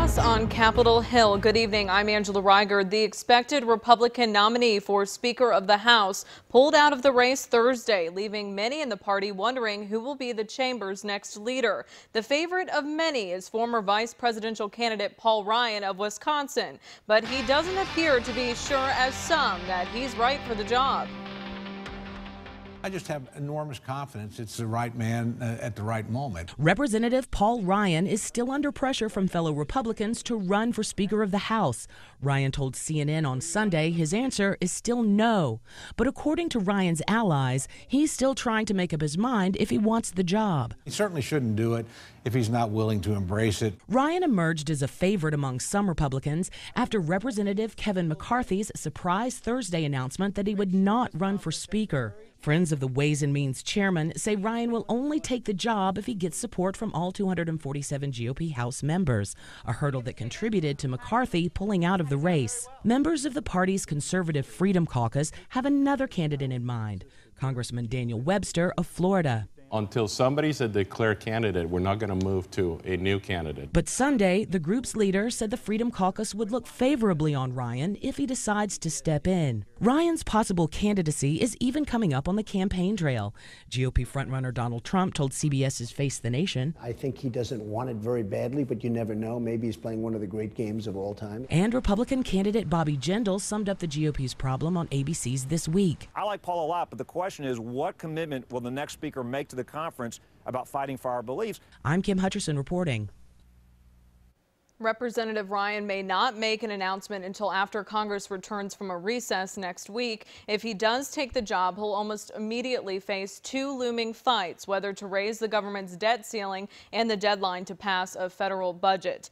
Chaos on Capitol Hill. Good evening. I'm Angela Reiger. The expected Republican nominee for Speaker of the House pulled out of the race Thursday, leaving many in the party wondering who will be the chamber's next leader. The favorite of many is former vice presidential candidate Paul Ryan of Wisconsin, but he doesn't appear to be sure as some that he's right for the job. I just have enormous confidence it's the right man at the right moment. Representative Paul Ryan is still under pressure from fellow Republicans to run for Speaker of the House. Ryan told CNN on Sunday his answer is still no. But according to Ryan's allies, he's still trying to make up his mind if he wants the job. He certainly shouldn't do it if he's not willing to embrace it. Ryan emerged as a favorite among some Republicans after Representative Kevin McCarthy's surprise Thursday announcement that he would not run for Speaker. Friends of the Ways and Means chairman say Ryan will only take the job if he gets support from all 247 GOP House members, a hurdle that contributed to McCarthy pulling out of the race. Members of the party's Conservative Freedom Caucus have another candidate in mind, Congressman Daniel Webster of Florida. Until somebody's a declared candidate, we're not going to move to a new candidate. But Sunday, the group's leader said the Freedom Caucus would look favorably on Ryan if he decides to step in. Ryan's possible candidacy is even coming up on the campaign trail. GOP frontrunner Donald Trump told CBS's Face the Nation, I think he doesn't want it very badly, but you never know. Maybe he's playing one of the great games of all time. And Republican candidate Bobby Jindal summed up the GOP's problem on ABC's This Week. I like Paul a lot, but the question is, what commitment will the next speaker make to the conference about fighting for our beliefs? I'm Kim Hutcherson reporting. Representative Ryan may not make an announcement until after Congress returns from a recess next week. If he does take the job, he'll almost immediately face two looming fights, whether to raise the government's debt ceiling and the deadline to pass a federal budget.